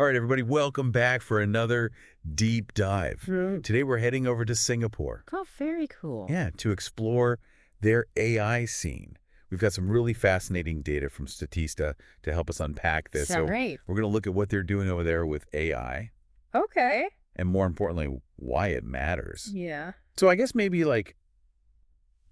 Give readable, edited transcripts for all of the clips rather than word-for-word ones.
All right, everybody, welcome back for another deep dive. Mm. Today we're heading over to Singapore. Oh, very cool. Yeah, to explore their AI scene. We've got some really fascinating data from Statista to help us unpack this. Sound right. We're going to look at what they're doing over there with AI, Okay. and more importantly, why it matters. Yeah. So I guess maybe like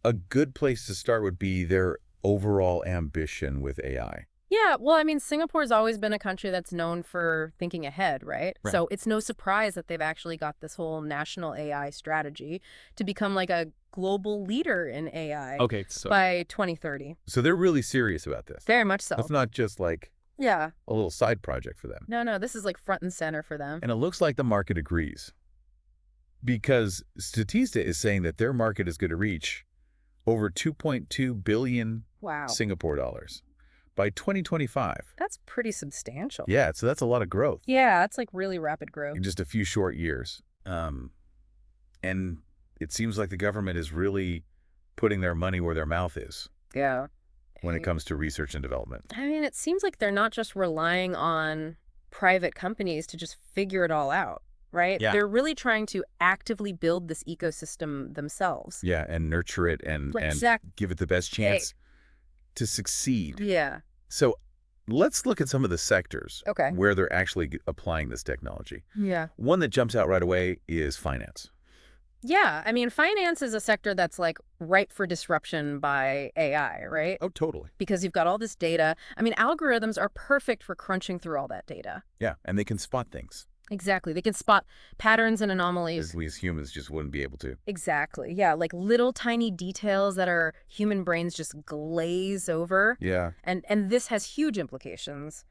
a good place to start would be their overall ambition with AI. Yeah, well, I mean, Singapore's always been a country that's known for thinking ahead, right? Right. So it's no surprise that they've actually got this whole national AI strategy to become like a global leader in AI Okay, so by 2030. they're really serious about this. Very much so. It's not just like Yeah. a little side project for them. No, this is like front and center for them. And it looks like the market agrees, because Statista is saying that their market is going to reach over 2.2 billion Wow. Singapore dollars by 2025. That's pretty substantial. Yeah, so that's a lot of growth Yeah, it's like really rapid growth. in just a few short years. And it seems like the government is really putting their money where their mouth is Yeah. when it comes to research and development. I mean, it seems like they're not just relying on private companies to just figure it all out, right? Yeah. They're really trying to actively build this ecosystem themselves. Yeah, and nurture it and give it the best chance to succeed. Yeah. So let's look at some of the sectors Okay. where they're actually applying this technology. Yeah. One that jumps out right away is finance. Yeah. I mean, finance is a sector that's like ripe for disruption by AI, right? Oh, totally. Because you've got all this data. I mean, algorithms are perfect for crunching through all that data. Yeah, and they can spot things Exactly. They can spot patterns and anomalies. as we as humans just wouldn't be able to. Exactly. Yeah. Like little tiny details that our human brains just glaze over. Yeah. And this has huge implications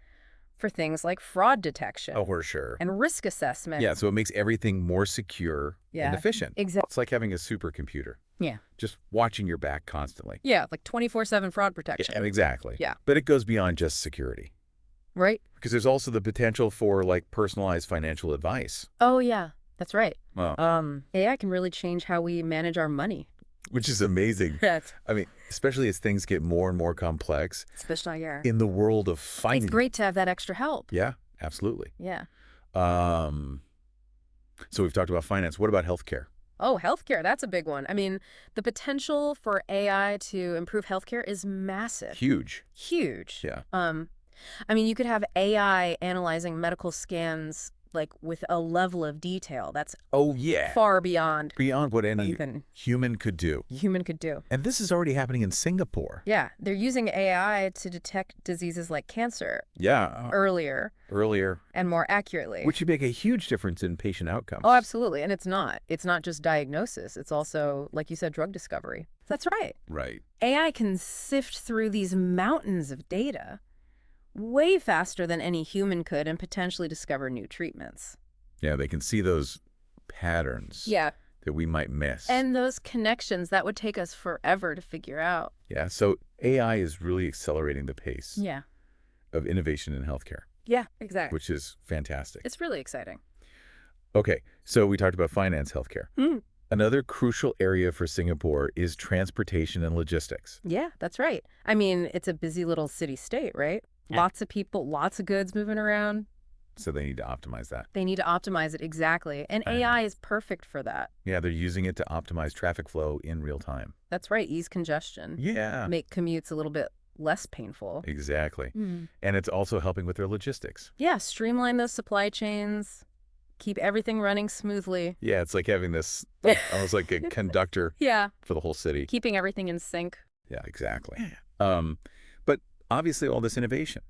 for things like fraud detection Oh, for sure. and risk assessment. Yeah, so it makes everything more secure and Yeah. efficient. Exactly. It's like having a supercomputer, Yeah. just watching your back constantly. Yeah, like 24/7 fraud protection. Yeah, exactly. Yeah. But it goes beyond just security, Right? because there's also the potential for like personalized financial advice. Oh, yeah. That's right. Well, AI can really change how we manage our money. which is amazing. Yes. I mean, especially as things get more and more complex Especially, yeah. in the world of finance. It's great to have that extra help. Yeah, absolutely. Yeah. So we've talked about finance. What about healthcare? Oh, healthcare. That's a big one. I mean, the potential for AI to improve healthcare is massive. Huge. Huge. Yeah. I mean, you could have AI analyzing medical scans like with a level of detail that's Oh, yeah. far beyond Beyond what any even human could do. human could do. And this is already happening in Singapore. Yeah, they're using AI to detect diseases like cancer Yeah. earlier Earlier. and more accurately. Which would make a huge difference in patient outcomes. Oh, absolutely. And it's not. It's not just diagnosis. It's also, like you said, drug discovery. That's right. Right. AI can sift through these mountains of data way faster than any human could and potentially discover new treatments. Yeah, they can see those patterns Yeah. that we might miss. And those connections that would take us forever to figure out. Yeah, so AI is really accelerating the pace Yeah. of innovation in healthcare, Yeah, exactly. which is fantastic. It's really exciting. Okay, so we talked about finance, healthcare. Mm. Another crucial area for Singapore is transportation and logistics. Yeah, that's right. I mean, it's a busy little city-state, right? Yeah. Lots of people, lots of goods moving around. So they need to optimize that. They need to optimize it exactly. And Right. AI is perfect for that. Yeah, they're using it to optimize traffic flow in real time. That's right. Ease congestion. Yeah, Make commutes a little bit less painful. exactly. Mm. And it's also helping with their logistics. Yeah, streamline those supply chains. Keep everything running smoothly. Yeah, it's like having this almost like a conductor Yeah. for the whole city. Keeping everything in sync. Yeah, exactly. But obviously all this innovation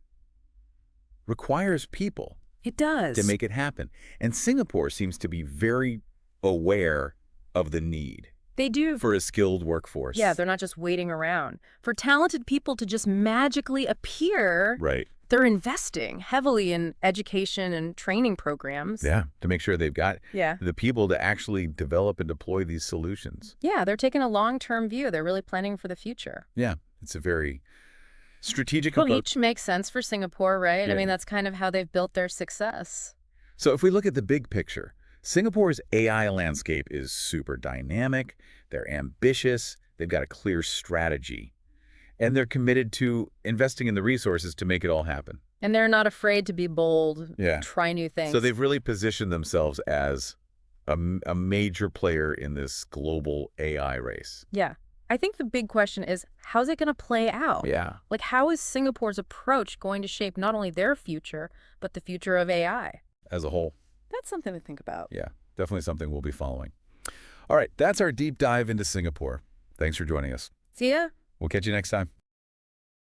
requires people It does. to make it happen. And Singapore seems to be very aware of the need They do. for a skilled workforce. Yeah, they're not just waiting around. For talented people to just magically appear, Right. they're investing heavily in education and training programs. Yeah, to make sure they've got Yeah. the people to actually develop and deploy these solutions. Yeah, they're taking a long-term view. They're really planning for the future. Yeah, it's a very strategic Well, approach. each makes sense for Singapore, right? Yeah. I mean, that's kind of how they've built their success. So if we look at the big picture, Singapore's AI landscape is super dynamic, they're ambitious, they've got a clear strategy, and they're committed to investing in the resources to make it all happen. And they're not afraid to be bold, Yeah. try new things. So they've really positioned themselves as a major player in this global AI race. Yeah. I think the big question is, how's it going to play out? Yeah. Like, how is Singapore's approach going to shape not only their future, but the future of AI? As a whole. That's something to think about. Yeah. Definitely something we'll be following. All right. That's our deep dive into Singapore. Thanks for joining us. See ya. We'll catch you next time.